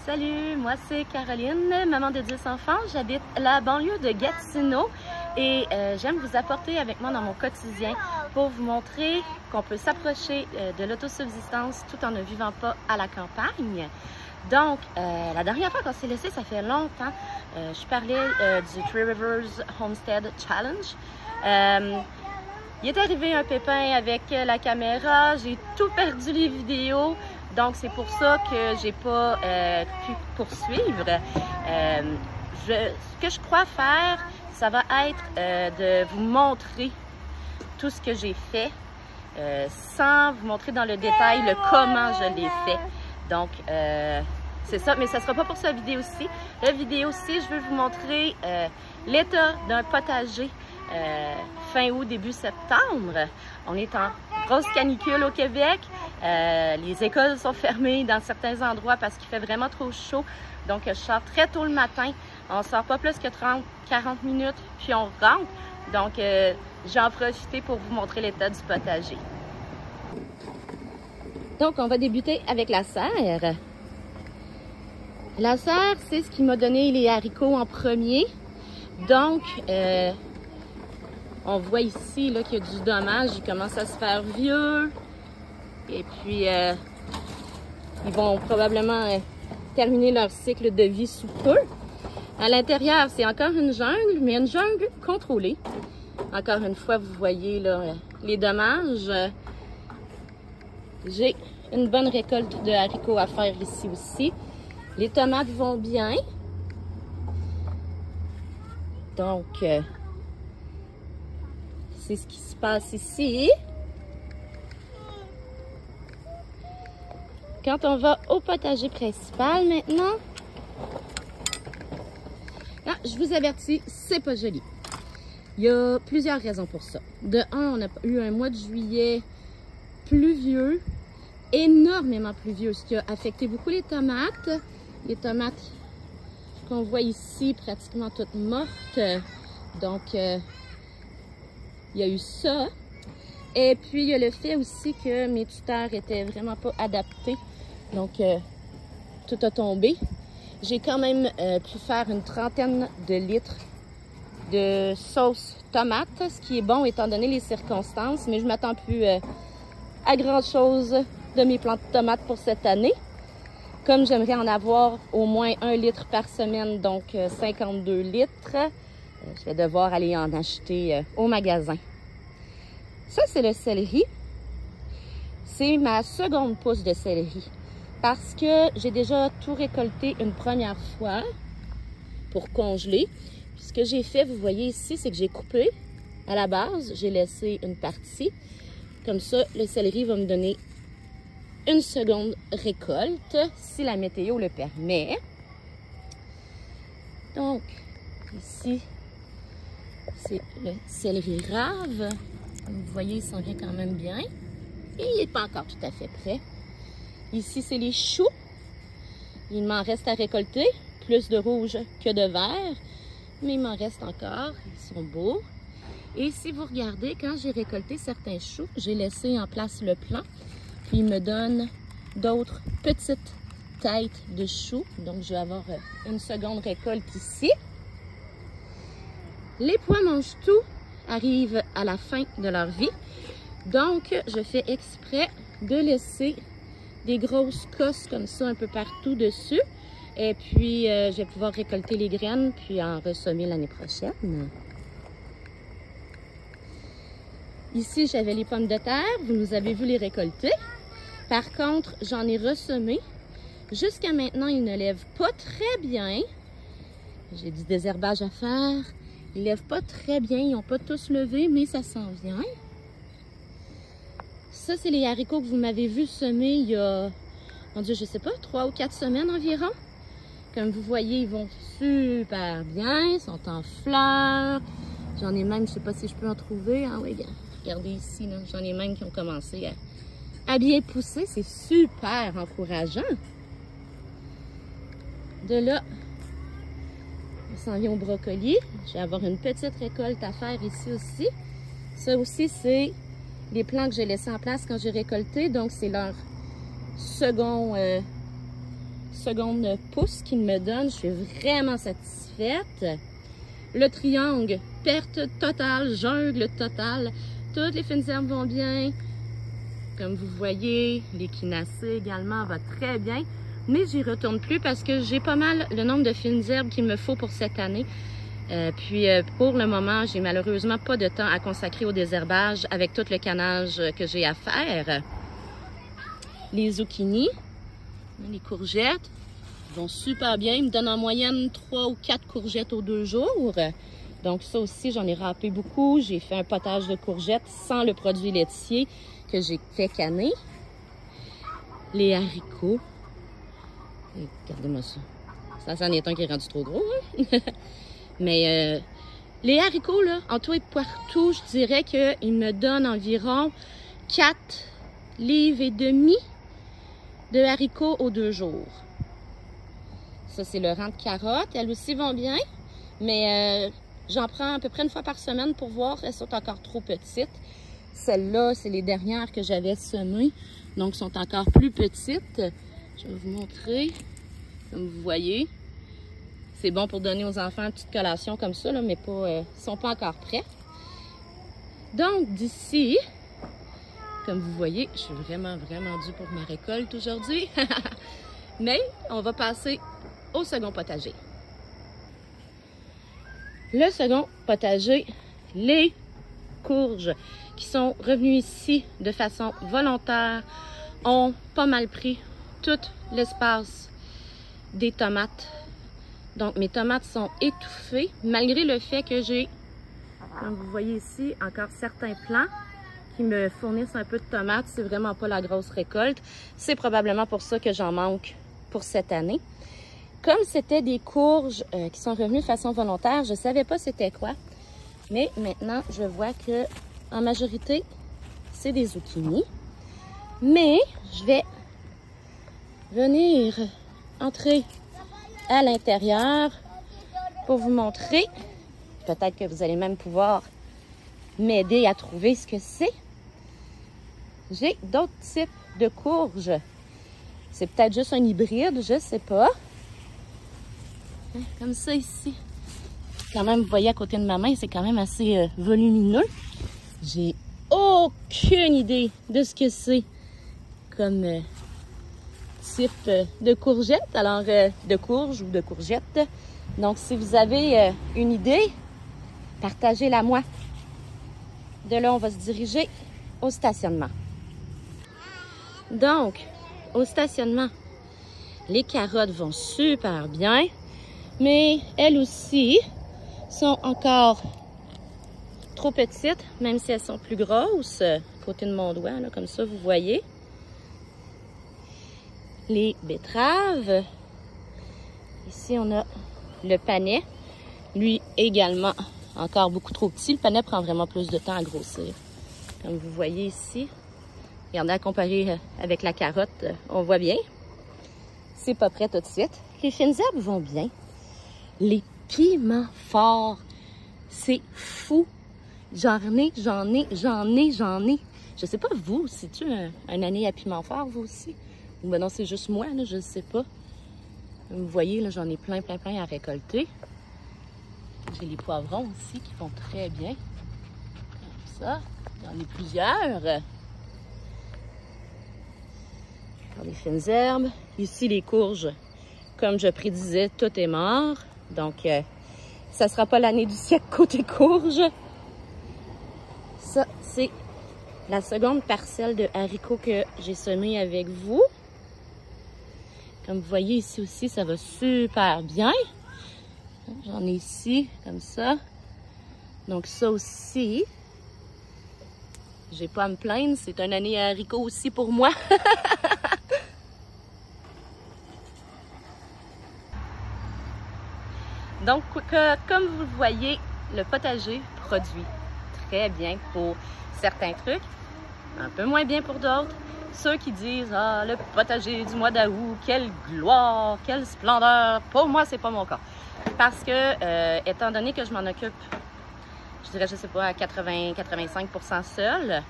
Salut, moi c'est Caroline, maman de 10 enfants. J'habite la banlieue de Gatineau et j'aime vous apporter avec moi dans mon quotidien pour vous montrer qu'on peut s'approcher de l'autosubsistance tout en ne vivant pas à la campagne. Donc, la dernière fois qu'on s'est laissé, ça fait longtemps, je parlais du Three Rivers Homestead Challenge. Il est arrivé un pépin avec la caméra, j'ai tout perdu les vidéos. Donc, c'est pour ça que j'ai pas pu poursuivre. Ce que je crois faire, ça va être de vous montrer tout ce que j'ai fait sans vous montrer dans le détail le comment je l'ai fait. Donc, c'est ça, mais ça ne sera pas pour cette vidéo-ci. La vidéo-ci, je veux vous montrer l'état d'un potager fin août, début septembre. On est en grosse canicule au Québec. Les écoles sont fermées dans certains endroits parce qu'il fait vraiment trop chaud. Donc, je sors très tôt le matin. On ne sort pas plus que 30-40 minutes, puis on rentre. Donc, j'en profite pour vous montrer l'état du potager. Donc, on va débuter avec la serre. La serre, c'est ce qui m'a donné les haricots en premier. Donc, on voit ici qu'il y a du dommage, il commence à se faire vieux. Et puis, ils vont probablement terminer leur cycle de vie sous peu. À l'intérieur, c'est encore une jungle, mais une jungle contrôlée. Encore une fois, vous voyez là, les dommages. J'ai une bonne récolte de haricots à faire ici aussi. Les tomates vont bien. Donc, c'est ce qui se passe ici. Quand on va au potager principal maintenant, là, je vous avertis, c'est pas joli. Il y a plusieurs raisons pour ça. De un, on a eu un mois de juillet pluvieux, énormément pluvieux, ce qui a affecté beaucoup les tomates. Les tomates qu'on voit ici, pratiquement toutes mortes. Donc, il y a eu ça. Et puis, il y a le fait aussi que mes tuteurs étaient vraiment pas adaptés. Donc, tout a tombé. J'ai quand même pu faire une trentaine de litres de sauce tomate, ce qui est bon étant donné les circonstances, mais je ne m'attends plus à grand-chose de mes plants de tomates pour cette année. Comme j'aimerais en avoir au moins 1 litre par semaine, donc 52 litres, je vais devoir aller en acheter au magasin. Ça, c'est le céleri. C'est ma seconde pousse de céleri parce que j'ai déjà tout récolté une première fois pour congeler. Puis ce que j'ai fait, vous voyez ici, c'est que j'ai coupé à la base. J'ai laissé une partie. Comme ça, le céleri va me donner une seconde récolte si la météo le permet. Donc, ici, c'est le céleri rave. Vous voyez, il s'en vient quand même bien. Et il n'est pas encore tout à fait prêt. Ici, c'est les choux. Il m'en reste à récolter. Plus de rouge que de vert. Mais il m'en reste encore. Ils sont beaux. Et si vous regardez, quand j'ai récolté certains choux, j'ai laissé en place le plant. Puis il me donne d'autres petites têtes de choux. Donc, je vais avoir une seconde récolte ici. Les pois mangent tout arrivent à la fin de leur vie. Donc, je fais exprès de laisser des grosses cosses comme ça un peu partout dessus. Et puis, je vais pouvoir récolter les graines puis en ressemer l'année prochaine. Ici, j'avais les pommes de terre. Vous nous avez vu les récolter. Par contre, j'en ai ressemé. Jusqu'à maintenant, ils ne lèvent pas très bien. J'ai du désherbage à faire. Ils ne lèvent pas très bien, ils n'ont pas tous levé, mais ça s'en vient. Ça, c'est les haricots que vous m'avez vu semer il y a, mon Dieu, je sais pas, 3 ou 4 semaines environ. Comme vous voyez, ils vont super bien, ils sont en fleurs. J'en ai même, je sais pas si je peux en trouver. Ah oui, regardez ici, j'en ai même qui ont commencé à bien pousser. C'est super encourageant. De là, on s'en vient au brocoli. Je vais avoir une petite récolte à faire ici aussi. Ça aussi, c'est les plants que j'ai laissés en place quand j'ai récolté. Donc, c'est leur second secondes pouces qu'il me donne. Je suis vraiment satisfaite. Le triangle, perte totale, jungle totale. Toutes les fines herbes vont bien. Comme vous voyez, l'échinacée également va très bien. Mais j'y retourne plus parce que j'ai pas mal le nombre de fines herbes qu'il me faut pour cette année. Puis pour le moment, j'ai malheureusement pas de temps à consacrer au désherbage avec tout le canage que j'ai à faire. Les zucchini, les courgettes vont super bien. Ils me donnent en moyenne 3 ou 4 courgettes aux 2 jours. Donc ça aussi, j'en ai râpé beaucoup. J'ai fait un potage de courgettes sans le produit laitier que j'ai fait canner. Les haricots. Regardez-moi ça. Ça, c'en est un qui est rendu trop gros. Hein? Mais les haricots, là, en tout et partout, je dirais qu'ils me donnent environ 4 livres et demi de haricots aux 2 jours. Ça, c'est le rang de carottes. Elles aussi vont bien, mais j'en prends à peu près une fois par semaine pour voir. Elles sont encore trop petites. Celles-là, c'est les dernières que j'avais semées, donc sont encore plus petites. Je vais vous montrer, comme vous voyez. C'est bon pour donner aux enfants une petite collation comme ça, là, mais pas, sont pas encore prêts. Donc, d'ici, comme vous voyez, je suis vraiment due pour ma récolte aujourd'hui. Mais on va passer au second potager. Le second potager, les courges qui sont revenues ici de façon volontaire ont pas mal pris tout l'espace des tomates. Donc, mes tomates sont étouffées, malgré le fait que j'ai, comme vous voyez ici, encore certains plants qui me fournissent un peu de tomates. C'est vraiment pas la grosse récolte. C'est probablement pour ça que j'en manque pour cette année. Comme c'était des courges qui sont revenues de façon volontaire, je savais pas c'était quoi. Mais maintenant, je vois que en majorité, c'est des zucchini. Mais je vais venir entrer à l'intérieur pour vous montrer. Peut-être que vous allez même pouvoir m'aider à trouver ce que c'est. J'ai d'autres types de courges. C'est peut-être juste un hybride, je sais pas. Comme ça ici. Quand même, vous voyez à côté de ma main, c'est quand même assez volumineux. J'ai aucune idée de ce que c'est comme type de courgette, alors de courge ou de courgette. Donc, si vous avez une idée, partagez-la moi. De là, on va se diriger au stationnement. Donc, au stationnement, les carottes vont super bien, mais elles aussi sont encore trop petites, même si elles sont plus grosses, à côté de mon doigt, là, comme ça, vous voyez. Les betteraves. Ici, on a le panais. Lui également, encore beaucoup trop petit. Le panais prend vraiment plus de temps à grossir. Comme vous voyez ici. Regardez, à comparer avec la carotte, on voit bien. C'est pas prêt tout de suite. Les fines herbes vont bien. Les piments forts, c'est fou. J'en ai. Je sais pas, vous, c'est-tu un année à piment fort, vous aussi? Ou ben non, c'est juste moi, là, je ne sais pas. Vous voyez, là, j'en ai plein à récolter. J'ai les poivrons aussi qui vont très bien. Comme ça. J'en ai plusieurs. Dans les fines herbes. Ici, les courges. Comme je prédisais, tout est mort. Donc, ça sera pas l'année du siècle côté courges. Ça, c'est la seconde parcelle de haricots que j'ai semé avec vous. Comme vous voyez ici aussi, ça va super bien. J'en ai ici, comme ça. Donc ça aussi, j'ai pas à me plaindre. C'est une année à haricots aussi pour moi. Donc, comme vous le voyez, le potager produit très bien pour certains trucs, un peu moins bien pour d'autres. Ceux qui disent « Ah, le potager du mois d'août, quelle gloire, quelle splendeur! » Pour moi, c'est pas mon cas. Parce que, étant donné que je m'en occupe, je dirais, je sais pas, à 80-85% seule,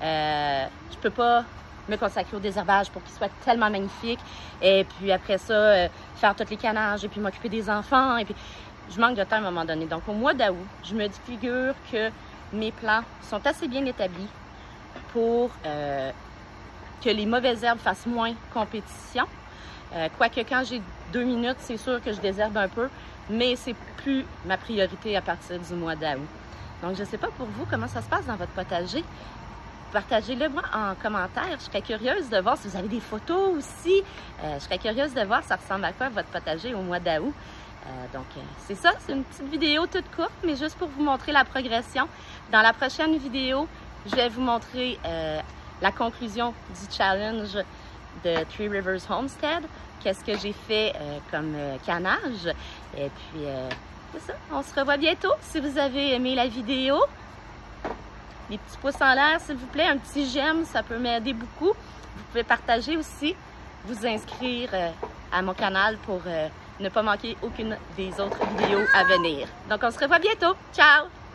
je peux pas me consacrer au désherbage pour qu'il soit tellement magnifique. Et puis après ça, faire tous les canages et puis m'occuper des enfants. Et puis je manque de temps à un moment donné. Donc au mois d'août, je me figure que mes plans sont assez bien établis pour que les mauvaises herbes fassent moins compétition. Quoique quand j'ai 2 minutes, c'est sûr que je désherbe un peu, mais c'est plus ma priorité à partir du mois d'août. Donc je ne sais pas pour vous comment ça se passe dans votre potager. Partagez-le moi en commentaire. Je serais curieuse de voir si vous avez des photos aussi. Je serais curieuse de voir ça ressemble à quoi votre potager au mois d'août. Donc, c'est ça, c'est une petite vidéo toute courte, mais juste pour vous montrer la progression. Dans la prochaine vidéo, je vais vous montrer la conclusion du challenge de Three Rivers Homestead. Qu'est-ce que j'ai fait comme canage. Et puis, c'est ça, on se revoit bientôt. Si vous avez aimé la vidéo, des petits pouces en l'air, s'il vous plaît, un petit j'aime, ça peut m'aider beaucoup. Vous pouvez partager aussi, vous inscrire à mon canal pour ne pas manquer aucune des autres vidéos à venir. Donc, on se revoit bientôt. Ciao!